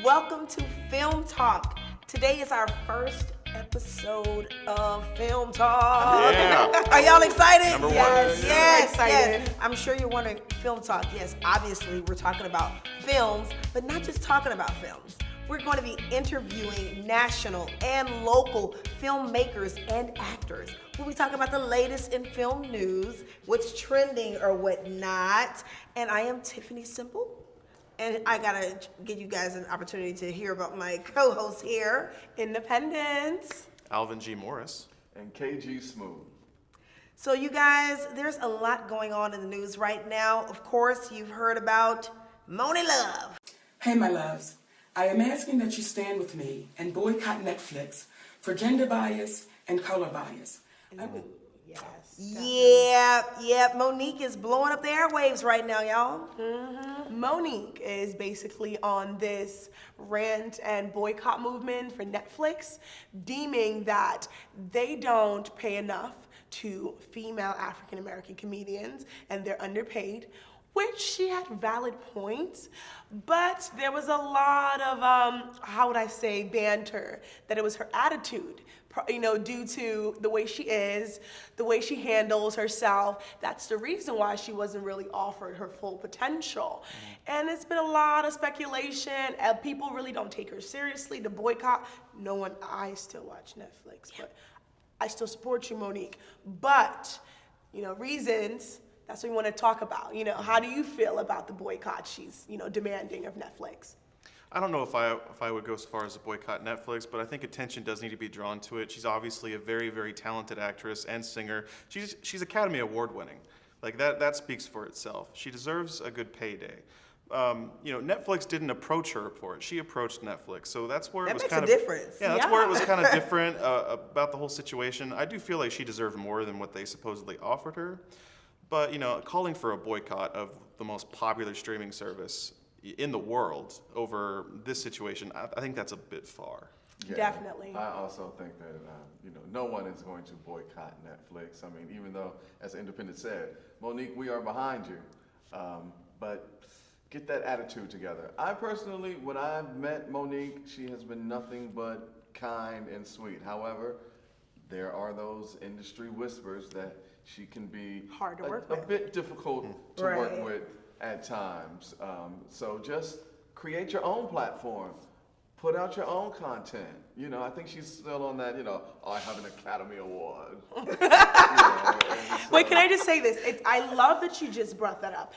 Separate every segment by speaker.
Speaker 1: Welcome to Film Talk. Today is our first episode of Film Talk.
Speaker 2: Yeah.
Speaker 1: Are y'all excited?
Speaker 2: Number one.
Speaker 1: Yes. I'm sure you're wondering, Film Talk, yes, obviously we're talking about films, but not just talking about films. We're going to be interviewing national and local filmmakers and actors. We'll be talking about the latest in film news, what's trending or whatnot. And I am Tiffany Simple. And I gotta give you guys an opportunity to hear about my co-host here, Independence.
Speaker 2: Alvin G. Morris.
Speaker 3: And KG Smooth.
Speaker 1: So you guys, there's a lot going on in the news right now. Of course, you've heard about Moni Love.
Speaker 4: Hey, my loves. I am asking that you stand with me and boycott Netflix for gender bias and color bias.
Speaker 1: Yeah, Monique is blowing up the airwaves right now, y'all.
Speaker 5: Monique is basically on this rant and boycott movement for Netflix, deeming that they don't pay enough to female African American comedians and they're underpaid, which she had valid points, but there was a lot of, banter, that it was her attitude, due to the way she is, the way she handles herself. That's the reason why she wasn't really offered her full potential. And it's been a lot of speculation, and people really don't take her seriously. The boycott, I still watch Netflix, but I still support you, Monique. But, reasons, that's what we want to talk about. How do you feel about the boycott she's, demanding of Netflix?
Speaker 2: I don't know if I would go as far as to boycott Netflix, but I think attention does need to be drawn to it. She's obviously a very, very talented actress and singer. She's Academy Award winning. Like that speaks for itself. She deserves a good payday. Netflix didn't approach her for it. She approached Netflix, so that's where it was kind of
Speaker 1: difference.
Speaker 2: Yeah, that's where it was kind of different about the whole situation. I do feel like she deserved more than what they supposedly offered her, but calling for a boycott of the most popular streaming service in the world over this situation, I think that's a bit far.
Speaker 3: Yeah,
Speaker 5: Definitely.
Speaker 3: I also think that no one is going to boycott Netflix. I mean, even though, as Independent said, Monique, we are behind you, but get that attitude together. I personally, when I've met Monique, she has been nothing but kind and sweet. However, there are those industry whispers that she can be
Speaker 5: hard to work
Speaker 3: a
Speaker 5: with.
Speaker 3: bit difficult to work with at times. So just create your own platform. Put out your own content. I think she's still on that, I have an Academy Award.
Speaker 5: Wait, can I just say this? I love that you just brought that up.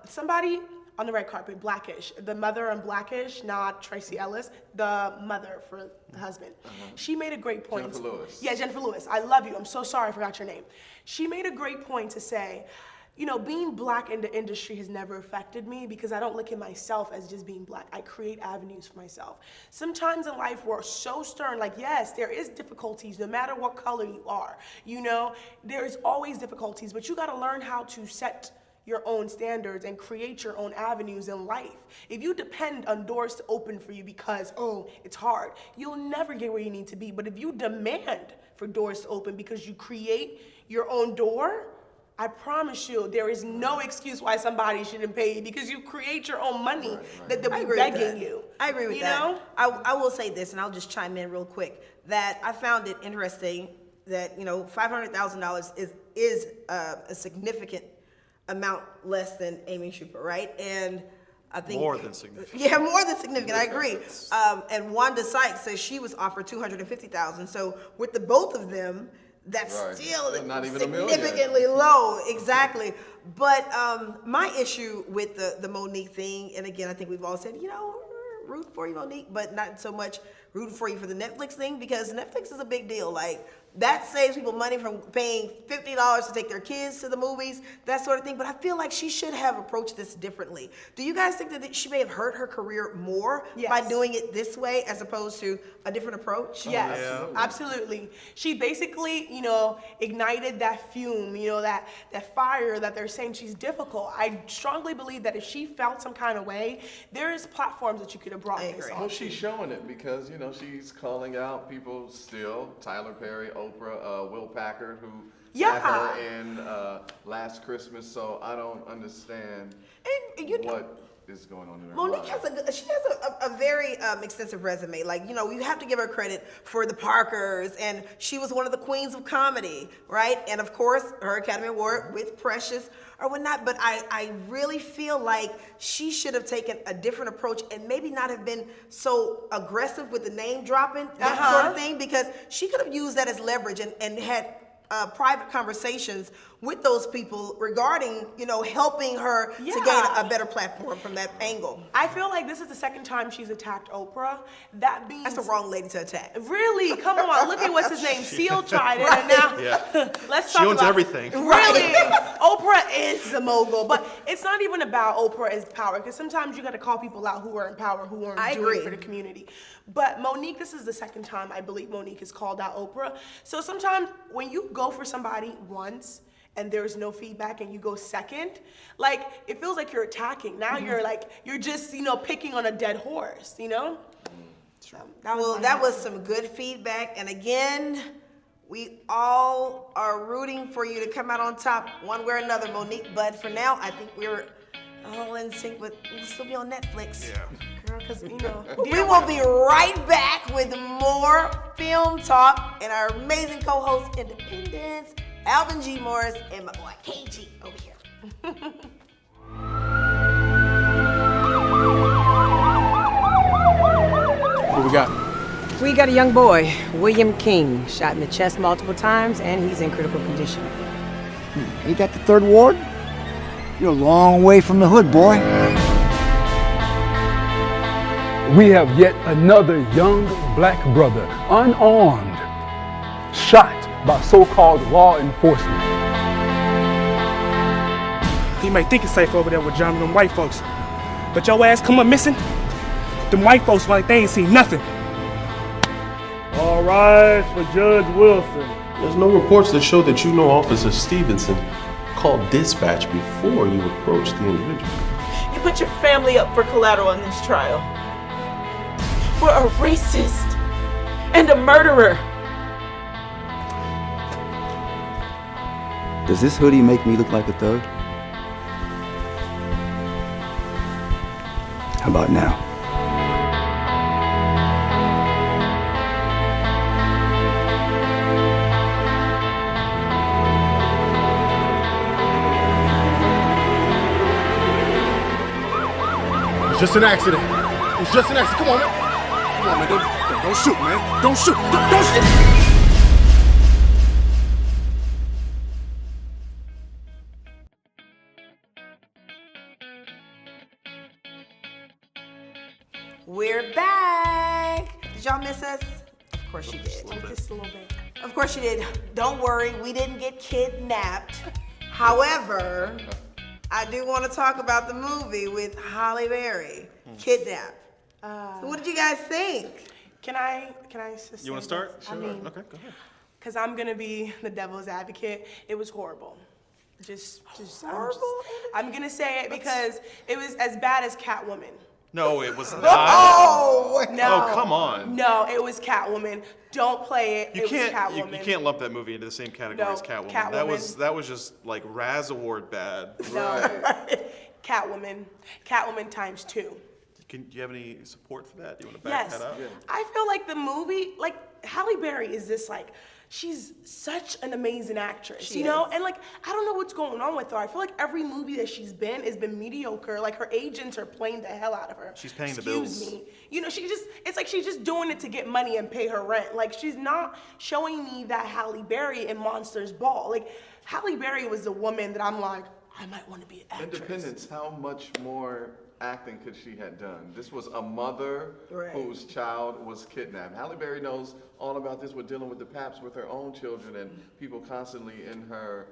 Speaker 5: Somebody on the red carpet, Blackish, the mother on Blackish, not Tracy Ellis, the mother for the husband. She made a great point.
Speaker 3: Jennifer Lewis.
Speaker 5: Yeah, Jennifer Lewis. I love you. I'm so sorry I forgot your name. She made a great point to say, being black in the industry has never affected me because I don't look at myself as just being black. I create avenues for myself. Sometimes in life we're so stern, like yes, there is difficulties no matter what color you are. There's always difficulties, but you gotta learn how to set your own standards and create your own avenues in life. If you depend on doors to open for you because, it's hard, you'll never get where you need to be. But if you demand for doors to open because you create your own door, I promise you, there is no excuse why somebody shouldn't pay you because you create your own money that they'll be begging you.
Speaker 1: I agree with that. I will say this, and I'll just chime in real quick, that I found it interesting that, $500,000 is a significant amount less than Amy Schumer, right? And I think
Speaker 2: More than significant.
Speaker 1: Yeah, more than significant. I agree. And Wanda Sykes says she was offered $250,000. So with the both of them, that's
Speaker 3: Right.
Speaker 1: still
Speaker 3: Not even a million.
Speaker 1: significantly low. Exactly. But my issue with the Monique thing, and again, I think we've all said, rooting for you, Monique, but not so much rooting for you for the Netflix thing because Netflix is a big deal. Like that saves people money from paying $50 to take their kids to the movies, that sort of thing. But I feel like she should have approached this differently. Do you guys think that she may have hurt her career more by doing it this way as opposed to a different approach?
Speaker 5: Yes,
Speaker 2: Yeah.
Speaker 5: absolutely. She basically, ignited that fume, that fire that they're saying she's difficult. I strongly believe that if she felt some kind of way, there is platforms that you could have brought
Speaker 1: I
Speaker 5: this
Speaker 1: agree.
Speaker 5: on.
Speaker 3: Well, she's showing it because, she's calling out people still, Tyler Perry, Oprah, Will Packard, who
Speaker 5: Yeah.
Speaker 3: sat her in Last Christmas, so I don't understand
Speaker 1: And you know,
Speaker 3: what is going on in her
Speaker 1: Monique
Speaker 3: mind.
Speaker 1: has a very extensive resume. Like, you know, you have to give her credit for the Parkers, and she was one of the queens of comedy, right? And of course, her Academy Award with Precious or whatnot. But I really feel like she should have taken a different approach and maybe not have been so aggressive with the name dropping, that sort of thing, because she could have used that as leverage and had private conversations with those people regarding, you know, helping her to gain a better platform from that angle.
Speaker 5: I feel like this is the second time she's attacked Oprah. That means
Speaker 1: That's the wrong lady to attack.
Speaker 5: Really, come on, look at what's his name. Seal tried it, and now let's talk
Speaker 2: She owns
Speaker 5: about
Speaker 2: everything.
Speaker 5: Really, Oprah is the mogul, but it's not even about Oprah as power, because sometimes you got to call people out who are in power, who aren't doing for the community. But Monique, this is the second time I believe Monique has called out Oprah. So sometimes when you go for somebody once and there's no feedback and you go second, like, it feels like you're attacking. Now you're just, you know, picking on a dead horse, you know? So
Speaker 1: that was some good feedback. And again, we all are rooting for you to come out on top one way or another, Monique. But for now, I think we're all in sync, but we'll still be on Netflix.
Speaker 2: Yeah.
Speaker 5: Girl, because, you know.
Speaker 1: We will be right back with more film talk and our amazing co-host, Independence, Alvin G. Morris, and my boy, KG, over here.
Speaker 6: What we got?
Speaker 7: We got a young boy, William King, shot in the chest multiple times, and he's in critical condition.
Speaker 8: Ain't that the Third Ward? You're a long way from the hood, boy.
Speaker 6: We have yet another young black brother, unarmed, shot by so-called law enforcement.
Speaker 9: You may think it's safe over there with John and them white folks, but your ass come up missing, them white folks like they ain't seen nothing.
Speaker 10: All rise for Judge Wilson.
Speaker 11: There's no reports that show that you know Officer Stevenson called dispatch before you approached the individual.
Speaker 12: You put your family up for collateral in this trial. For a racist and a murderer.
Speaker 8: Does this hoodie make me look like a thug? How about now?
Speaker 10: It's just an accident. It's just an accident. Come on, man. Come on, man. Don't shoot, man. Don't shoot. Don't shoot.
Speaker 1: We're back. Did y'all miss us? Of course you did.
Speaker 5: Just a little bit.
Speaker 1: Of course you did. Don't worry, we didn't get kidnapped. However, I do want to talk about the movie with Halle Berry, Kidnapped. So what did you guys think?
Speaker 5: Can I just
Speaker 2: You want to
Speaker 5: say
Speaker 2: start?
Speaker 5: this? I mean,
Speaker 2: Okay, go ahead.
Speaker 5: because I'm gonna be the devil's advocate. It was horrible. I'm gonna say it because it was as bad as Catwoman.
Speaker 2: No, it was not.
Speaker 1: Oh,
Speaker 5: No.
Speaker 2: Oh, come on.
Speaker 5: No, it was Catwoman. Don't play it.
Speaker 2: You
Speaker 5: it
Speaker 2: can't.
Speaker 5: was Catwoman.
Speaker 2: You can't lump that movie into the same category
Speaker 5: No,
Speaker 2: as Catwoman.
Speaker 5: Catwoman.
Speaker 2: That was just like Raz Award bad.
Speaker 5: No. Catwoman. Catwoman times 2.
Speaker 2: Do you have any support for that? Do you want to back
Speaker 5: Yes.
Speaker 2: that up?
Speaker 5: I feel like the movie, like, Halle Berry is this, like, she's such an amazing actress, you know? And, like, I don't know what's going on with her. I feel like every movie that she's been has been mediocre. Like, her agents are playing the hell out of her.
Speaker 2: She's paying the bills.
Speaker 5: Excuse me. You know, it's like she's just doing it to get money and pay her rent. Like, she's not showing me that Halle Berry in Monsters Ball. Like, Halle Berry was the woman that I'm like, I might want to be an actress.
Speaker 3: Independence, how much more acting could she have done? This was a mother whose child was kidnapped. Halle Berry knows all about this with dealing with the Paps with her own children and people constantly in her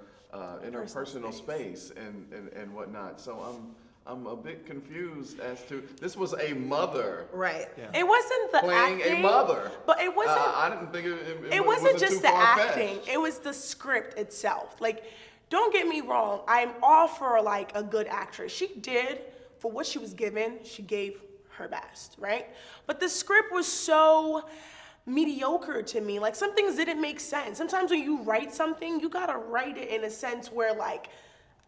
Speaker 3: personal space and whatnot. So I'm a bit confused as to, this was a mother.
Speaker 1: Right.
Speaker 5: Yeah. It wasn't the
Speaker 3: playing
Speaker 5: acting,
Speaker 3: a mother.
Speaker 5: But it wasn't.
Speaker 3: I didn't think
Speaker 5: it wasn't just
Speaker 3: too
Speaker 5: the
Speaker 3: far-fetched.
Speaker 5: acting. It was the script itself. Like, don't get me wrong. I'm all for like a good actress. She did, for what she was given, she gave her best, right? But the script was so mediocre to me. Like, some things didn't make sense. Sometimes when you write something, you gotta write it in a sense where, like,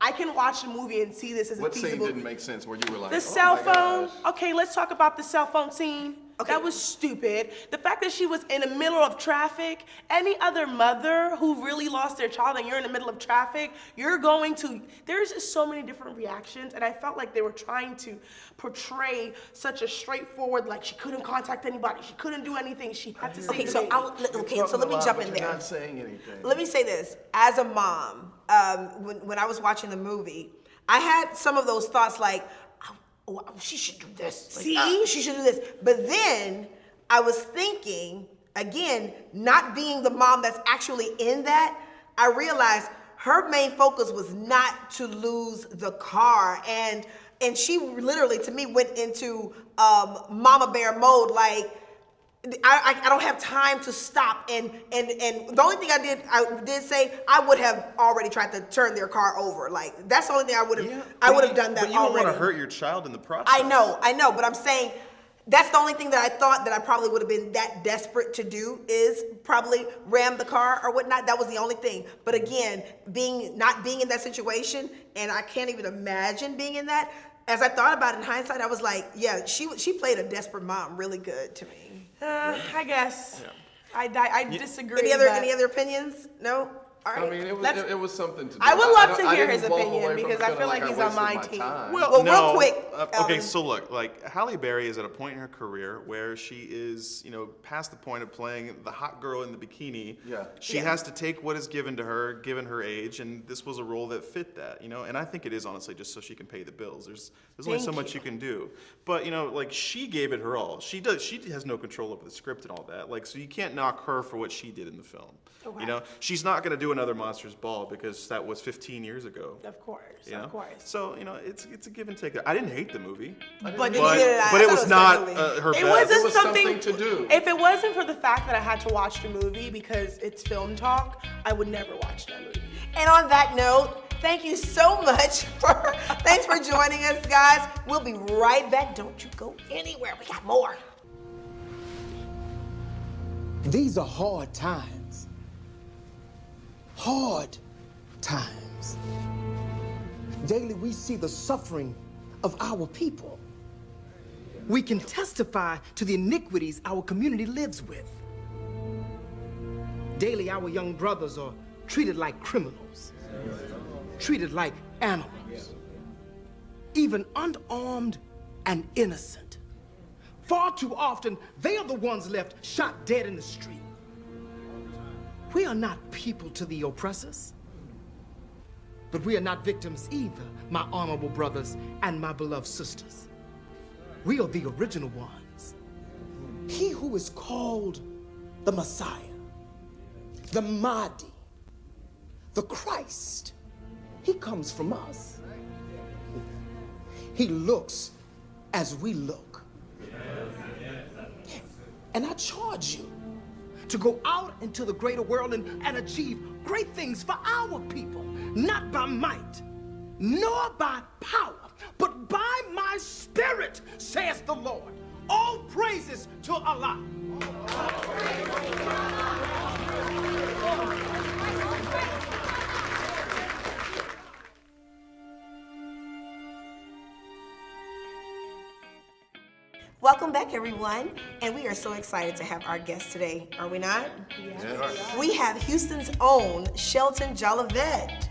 Speaker 5: I can watch the movie and see this as
Speaker 3: What
Speaker 5: a
Speaker 3: scene
Speaker 5: feasible.
Speaker 3: didn't make sense where you were like,
Speaker 5: The
Speaker 3: oh
Speaker 5: cell
Speaker 3: my
Speaker 5: phone.
Speaker 3: gosh.
Speaker 5: Okay, let's talk about the cell phone scene.
Speaker 1: Okay.
Speaker 5: That was stupid. The fact that she was in the middle of traffic, any other mother who really lost their child and you're in the middle of traffic, there's just so many different reactions, and I felt like they were trying to portray such a straightforward, like she couldn't contact anybody, she couldn't do anything, she had to say
Speaker 1: Okay,
Speaker 5: the
Speaker 1: so
Speaker 5: baby.
Speaker 1: let me jump in
Speaker 3: You're
Speaker 1: there.
Speaker 3: not saying anything.
Speaker 1: Let me say this. As a mom, when I was watching the movie, I had some of those thoughts like, oh, she should do this.
Speaker 5: See?
Speaker 1: She should do this. But then I was thinking, again, not being the mom that's actually in that, I realized her main focus was not to lose the car. And she literally, to me, went into mama bear mode, like, I don't have time to stop, and the only thing I did say, I would have already tried to turn their car over. Like, that's the only thing I would have done that
Speaker 2: But you don't
Speaker 1: already.
Speaker 2: want to hurt your child in the process.
Speaker 1: I know, but I'm saying that's the only thing that I thought that I probably would have been that desperate to do is probably ram the car or whatnot. That was the only thing. But again, not being in that situation, and I can't even imagine being in that. As I thought about it in hindsight, I was like, yeah, she played a desperate mom really good to me.
Speaker 5: I guess. Yeah. I disagree.
Speaker 1: Any other opinions? No? All right.
Speaker 3: I mean, it was something to do.
Speaker 5: I would love to
Speaker 3: I
Speaker 5: hear
Speaker 3: didn't
Speaker 5: his
Speaker 3: walk
Speaker 5: opinion
Speaker 3: away from
Speaker 5: because I
Speaker 3: feeling
Speaker 5: feel like
Speaker 3: I
Speaker 5: he's on
Speaker 3: wasted
Speaker 5: my
Speaker 3: my
Speaker 5: team.
Speaker 3: time.
Speaker 1: Well, real quick,
Speaker 2: Okay,
Speaker 1: Elvin.
Speaker 2: so look, like Halle Berry is at a point in her career where she is, past the point of playing the hot girl in the bikini.
Speaker 3: Yeah.
Speaker 2: She has to take what is given to her, given her age, and this was a role that fit that, And I think it is honestly just so she can pay the bills. There's only so much you can do. But like she gave it her all. She has no control over the script and all that. Like, so you can't knock her for what she did in the film.
Speaker 5: Okay.
Speaker 2: She's not gonna do another Monsters Ball because that was 15 years ago.
Speaker 5: Of course.
Speaker 2: So it's a give and take. I didn't hate the movie,
Speaker 1: But
Speaker 2: but it was not her best.
Speaker 5: It wasn't
Speaker 3: was something to do.
Speaker 5: If it wasn't for the fact that I had to watch the movie because it's film talk, I would never watch that movie.
Speaker 1: And on that note, thank you so much thanks for joining us, guys. We'll be right back. Don't you go anywhere. We got more.
Speaker 13: These are hard times. Hard times. Daily we see the suffering of our people. We can testify to the iniquities our community lives with. Daily our young brothers are treated like criminals, treated like animals, even unarmed and innocent. Far too often, they are the ones left shot dead in the street. We are not people to the oppressors, but we are not victims either, my honorable brothers and my beloved sisters. We are the original ones. He who is called the Messiah, the Mahdi, the Christ, he comes from us. He looks as we look. And I charge you to go out into the greater world and achieve great things for our people, not by might, nor by power, but by my spirit, says the Lord. All praises to Allah.
Speaker 1: Welcome back, everyone. And we are so excited to have our guest today, are we not?
Speaker 3: Yes.
Speaker 1: We have Houston's own Shelton Jolivette.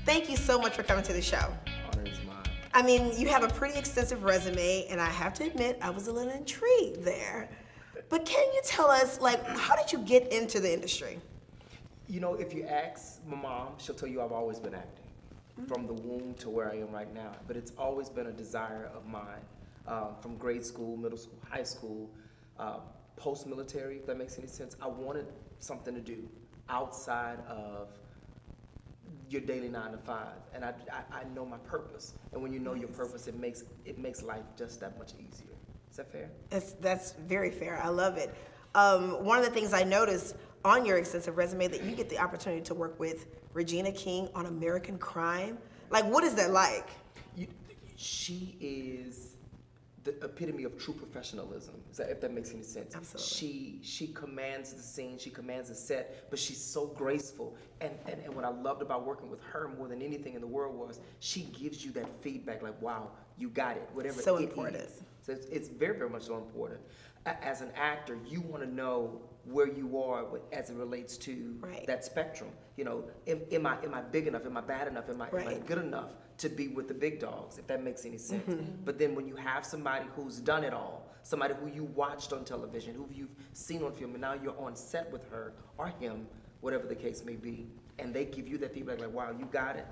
Speaker 1: Thank you so much for coming to the show.
Speaker 14: Honor is mine.
Speaker 1: I mean, you have a pretty extensive resume, and I have to admit, I was a little intrigued there. But can you tell us, like, how did you get into the industry?
Speaker 14: You know, if you ask my mom, she'll tell you I've always been acting, from the womb to where I am right now. But it's always been a desire of mine, from grade school, middle school, high school, post-military, if that makes any sense. I wanted something to do outside of your daily 9 to 5, and I know my purpose. And when you know your purpose, it makes life just that much easier. Is that fair?
Speaker 1: That's very fair. I love it. One of the things I noticed on your extensive resume that you get the opportunity to work with Regina King on American Crime. Like, what is that like?
Speaker 14: She is the epitome of true professionalism, if that makes any sense.
Speaker 1: Absolutely.
Speaker 14: She commands the scene, she commands the set, but she's so graceful. And what I loved about working with her more than anything in the world was she gives you that feedback, like, wow, you got it, whatever
Speaker 1: So
Speaker 14: it
Speaker 1: important.
Speaker 14: is. So it's very, very much so important. As an actor, you want to know where you are as it relates to that spectrum. You know, am I big enough? Am I bad enough? Am I good enough to be with the big dogs, if that makes any sense? But then when you have somebody who's done it all, somebody who you watched on television, who you've seen on film, and now you're on set with her or him, whatever the case may be, and they give you that feedback like, wow, you got it.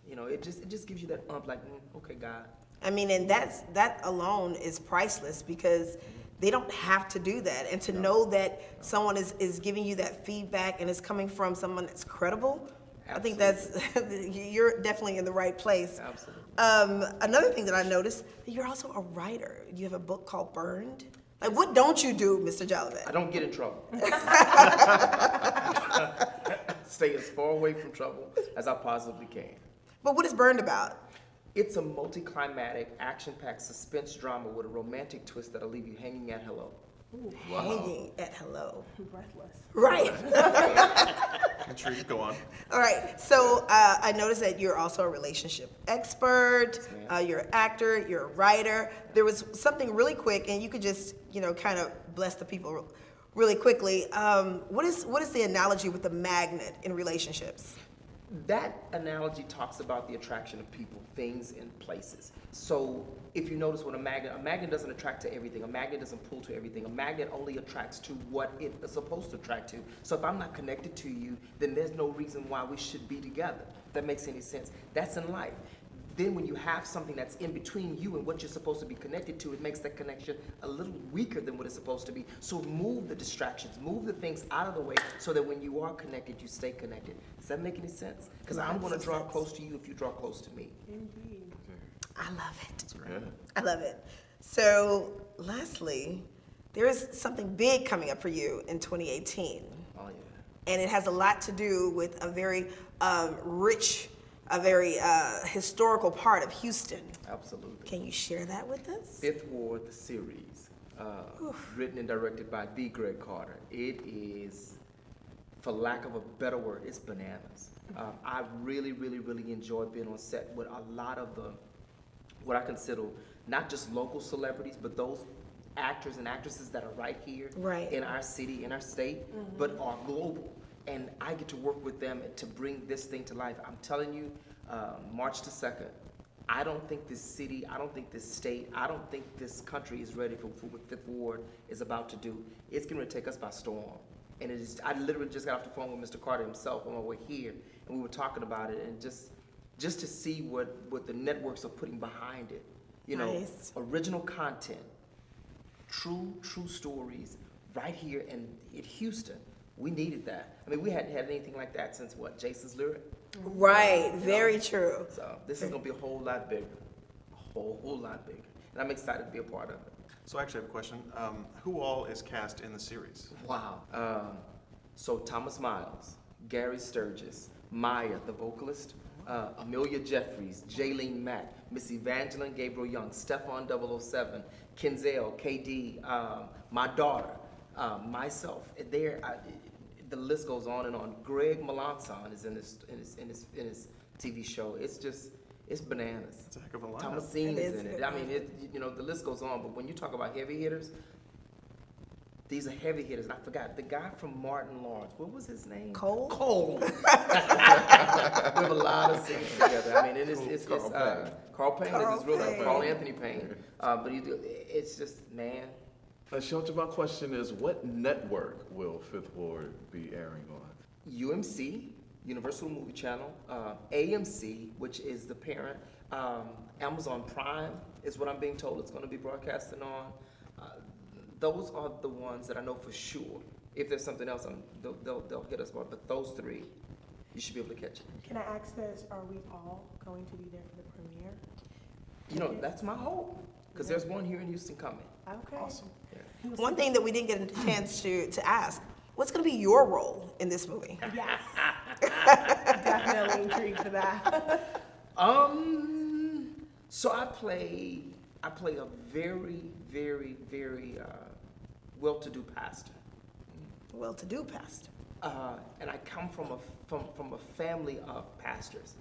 Speaker 14: You know, it just gives you that like, okay, God.
Speaker 1: I mean, and that alone is priceless because they don't have to do that. And to know that someone is giving you that feedback and it's coming from someone that's credible, I think that's, you're definitely in the right place.
Speaker 14: Absolutely.
Speaker 1: Another thing that I noticed, you're also a writer. You have a book called Burned. Like, what don't you do, Mr. Jolivette?
Speaker 14: I don't get in trouble. Stay as far away from trouble as I possibly can.
Speaker 1: But what is Burned about?
Speaker 14: It's a multi-climatic, action-packed suspense drama with a romantic twist that'll leave you hanging at hello.
Speaker 1: Ooh, hanging at hello.
Speaker 5: Breathless.
Speaker 1: Right.
Speaker 2: Intrigued, go on.
Speaker 1: All right, so I noticed that you're also a relationship expert, you're an actor, you're a writer. There was something really quick, and you could just, kind of bless the people really quickly. What is the analogy with the magnet in relationships?
Speaker 14: That analogy talks about the attraction of people, things, and places. So if you notice with a magnet doesn't attract to everything. A magnet doesn't pull to everything. A magnet only attracts to what it is supposed to attract to. So if I'm not connected to you, then there's no reason why we should be together. If that makes any sense. That's in life. Then when you have something that's in between you and what you're supposed to be connected to, it makes that connection a little weaker than what it's supposed to be. So move the distractions, move the things out of the way so that when you are connected, you stay connected. Does that make any sense? Because I'm going to draw close to you if you draw close to me.
Speaker 5: Indeed.
Speaker 1: I love it. I love it. So lastly, there is something big coming up for you in 2018.
Speaker 14: Oh, yeah.
Speaker 1: And it has a lot to do with a very rich, a very historical part of Houston.
Speaker 14: Absolutely.
Speaker 1: Can you share that with us?
Speaker 14: Fifth Ward, the series, written and directed by D. Greg Carter. It is, for lack of a better word, it's bananas. I really, really, really enjoyed being on set with a lot of what I consider not just local celebrities, but those actors and actresses that are right here in our city, in our state, but are global. And I get to work with them to bring this thing to life. I'm telling you, March the 2nd, I don't think this city, I don't think this state, I don't think this country is ready for what Fifth Ward is about to do. It's going to take us by storm. And it is, I literally just got off the phone with Mr. Carter himself on my way here, and we were talking about it, and just to see what the networks are putting behind it. Original content, true stories, right here in Houston. We needed that. I mean, we hadn't had anything like that since Jason's Lyric?
Speaker 1: Right, very true.
Speaker 14: So this is gonna be a whole lot bigger, a whole lot bigger. And I'm excited to be a part of it.
Speaker 2: So I actually have a question. Who all is cast in the series?
Speaker 14: Wow. So Thomas Miles, Gary Sturgis, Maya, the vocalist, Amelia Jeffries, Jaylene Mack, Miss Evangeline Gabriel Young, Stefan 007, Kenzel, KD, my daughter, myself. The list goes on and on. Greg Melanson is in his TV show. It's bananas.
Speaker 2: It's a heck of a lineup.
Speaker 14: Thomasine is in it. I mean, the list goes on. But when you talk about heavy hitters, these are heavy hitters. And I forgot the guy from Martin Lawrence. What was his name?
Speaker 1: Cole.
Speaker 14: Cole. We have a lot of scenes together. I mean, it's Carl Payne is his real name. Carl Anthony Payne. But it's just, man.
Speaker 3: Shelton, my question is, what network will Fifth Ward be airing on?
Speaker 14: UMC, Universal Movie Channel, AMC, which is the parent, Amazon Prime is what I'm being told it's going to be broadcasting on. Those are the ones that I know for sure. If there's something else, they'll hit us more. But those three, you should be able to catch it.
Speaker 5: Can I ask this? Are we all going to be there for the premiere?
Speaker 14: That's my hope. Because there's one here in Houston coming.
Speaker 5: Okay.
Speaker 14: Awesome. Yeah.
Speaker 1: One thing that we didn't get a chance to ask, what's going to be your role in this movie?
Speaker 5: Yes. Definitely intrigued for that.
Speaker 14: So I play I play a very, very, very well-to-do pastor.
Speaker 1: Well-to-do pastor.
Speaker 14: And I come from a family of pastors.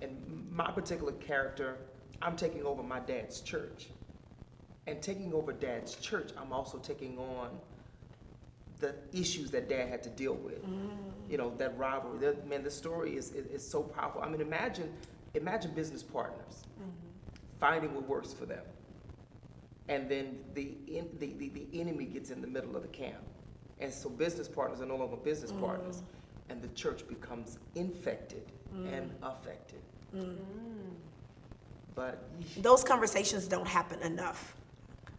Speaker 14: And my particular character, I'm taking over my dad's church. And taking over dad's church, I'm also taking on the issues that dad had to deal with. You know, that rivalry. Man, the story is so powerful. I mean, imagine business partners finding what works for them. And then the enemy gets in the middle of the camp. And so business partners are no longer business partners. And the church becomes infected and affected. But
Speaker 1: those conversations don't happen enough.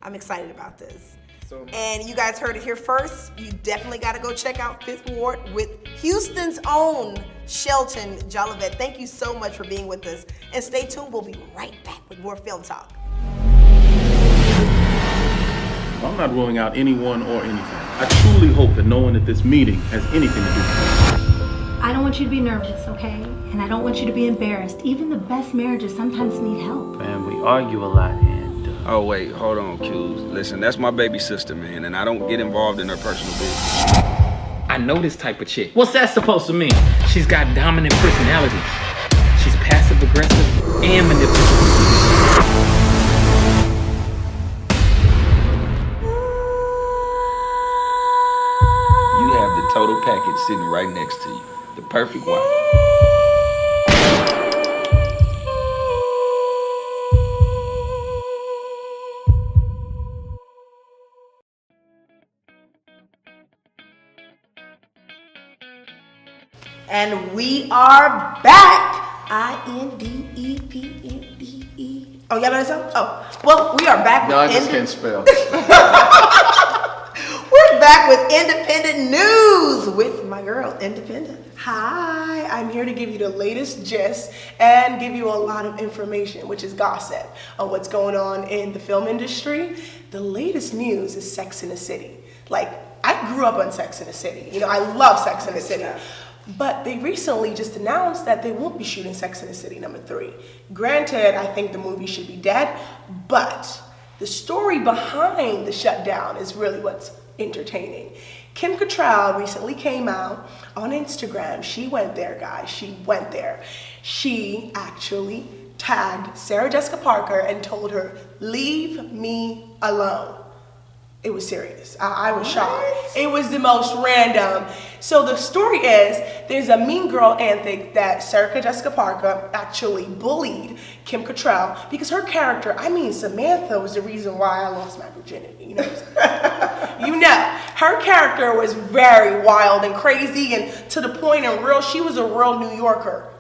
Speaker 1: I'm excited about this.
Speaker 14: So,
Speaker 1: and you guys heard it here first. You definitely got to go check out Fifth Ward with Houston's own Shelton Jolivette. Thank you so much for being with us. And stay tuned. We'll be right back with more Film Talk.
Speaker 11: I'm not ruling out anyone or anything. I truly hope that no one at this meeting has anything to do with it.
Speaker 15: I don't want you to be nervous, okay? And I don't want you to be embarrassed. Even the best marriages sometimes need help.
Speaker 16: Man, we argue a lot and...
Speaker 17: Oh, wait, hold on, Q's. Listen, that's my baby sister, man, and I don't get involved in her personal business.
Speaker 16: I know this type of chick. What's that supposed to mean? She's got dominant personality. She's passive-aggressive and manipulative.
Speaker 17: You have the total package sitting right next to you. The perfect wife.
Speaker 1: And we are back. I-N-D-E-P-N-D-E. Oh, y'all know that song? Oh, well, we are back with
Speaker 3: No, I just can't spell.
Speaker 1: We're back with Independent News with my girl, Independent.
Speaker 5: Hi, I'm here to give you the latest gist and give you a lot of information, which is gossip, on what's going on in the film industry. The latest news is Sex and the City. Like, I grew up on Sex and the City. You know, I love Sex and the City. But they recently just announced that they won't be shooting Sex and the City #3. Granted, I think the movie should be dead, but the story behind the shutdown is really what's entertaining. Kim Cattrall recently came out on Instagram. She went there, guys. She went there. She actually tagged Sarah Jessica Parker and told her, "Leave me alone." It was serious. I was shocked. It was the most random. So the story is, there's a mean girl anthic that Sarah Jessica Parker actually bullied Kim Cattrall because her character, I mean Samantha, was the reason why I lost my virginity. You know what I'm saying? You know, her character was very wild and crazy, and to the point she was a real New Yorker.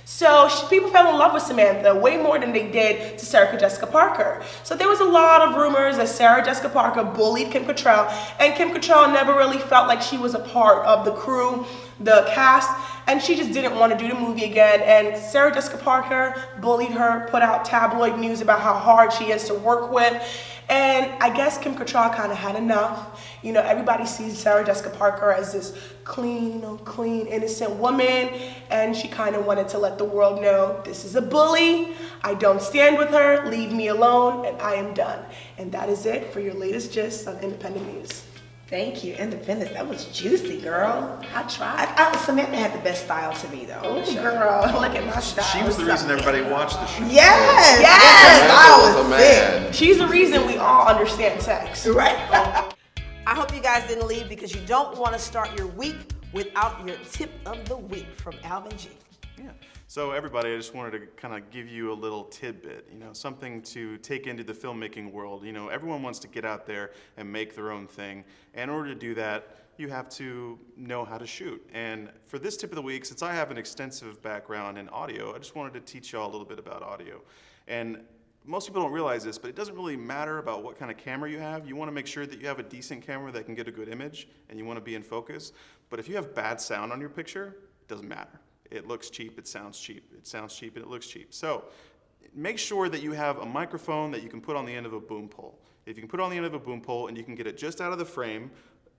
Speaker 5: So people fell in love with Samantha way more than they did to Sarah Jessica Parker. So there was a lot of rumors that Sarah Jessica Parker bullied Kim Cattrall, and Kim Cattrall never really felt like she was a part of the crew, the cast, and she just didn't want to do the movie again. And Sarah Jessica Parker bullied her, put out tabloid news about how hard she is to work with. And I guess Kim Cattrall kind of had enough. You know, everybody sees Sarah Jessica Parker as this clean, innocent woman. And she kind of wanted to let the world know, this is a bully. I don't stand with her. Leave me alone. And I am done. And that is it for your latest gist on Independent News.
Speaker 1: Thank you, Independent. That was juicy, girl.
Speaker 5: I tried.
Speaker 1: Samantha had the best style to me, though.
Speaker 5: Oh, girl, look at my style.
Speaker 2: She was the reason everybody watched the show.
Speaker 1: Yes,
Speaker 5: yes.
Speaker 1: Her style was sick.
Speaker 5: She's the reason we all understand sex.
Speaker 1: Right. I hope you guys didn't leave because you don't want to start your week without your tip of the week from Alvin G.
Speaker 2: Yeah. So everybody, I just wanted to kind of give you a little tidbit, something to take into the filmmaking world. Everyone wants to get out there and make their own thing. And in order to do that, you have to know how to shoot. And for this tip of the week, since I have an extensive background in audio, I just wanted to teach y'all a little bit about audio. And most people don't realize this, but it doesn't really matter about what kind of camera you have. You want to make sure that you have a decent camera that can get a good image, and you want to be in focus. But if you have bad sound on your picture, it doesn't matter. It looks cheap, it sounds cheap. It sounds cheap and it looks cheap. So make sure that you have a microphone that you can put on the end of a boom pole. If you can put it on the end of a boom pole and you can get it just out of the frame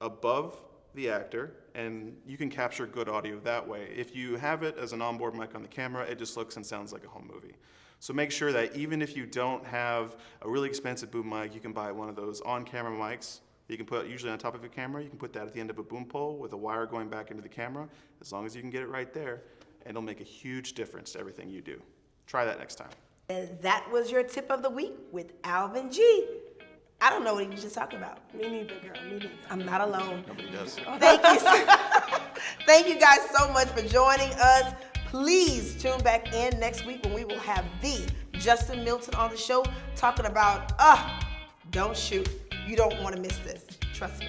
Speaker 2: above the actor, and you can capture good audio that way. If you have it as an onboard mic on the camera, it just looks and sounds like a home movie. So make sure that even if you don't have a really expensive boom mic, you can buy one of those on-camera mics that you can put usually on top of your camera. You can put that at the end of a boom pole with a wire going back into the camera. As long as you can get it right there, and it'll make a huge difference to everything you do. Try that next time.
Speaker 1: And that was your tip of the week with Alvin G. I don't know what he was just talking about.
Speaker 5: Me neither, girl. Me neither.
Speaker 1: I'm not alone.
Speaker 2: Nobody does.
Speaker 1: Thank you. Thank you guys so much for joining us. Please tune back in next week when we will have the Justin Milton on the show talking about, don't shoot. You don't want to miss this. Trust me.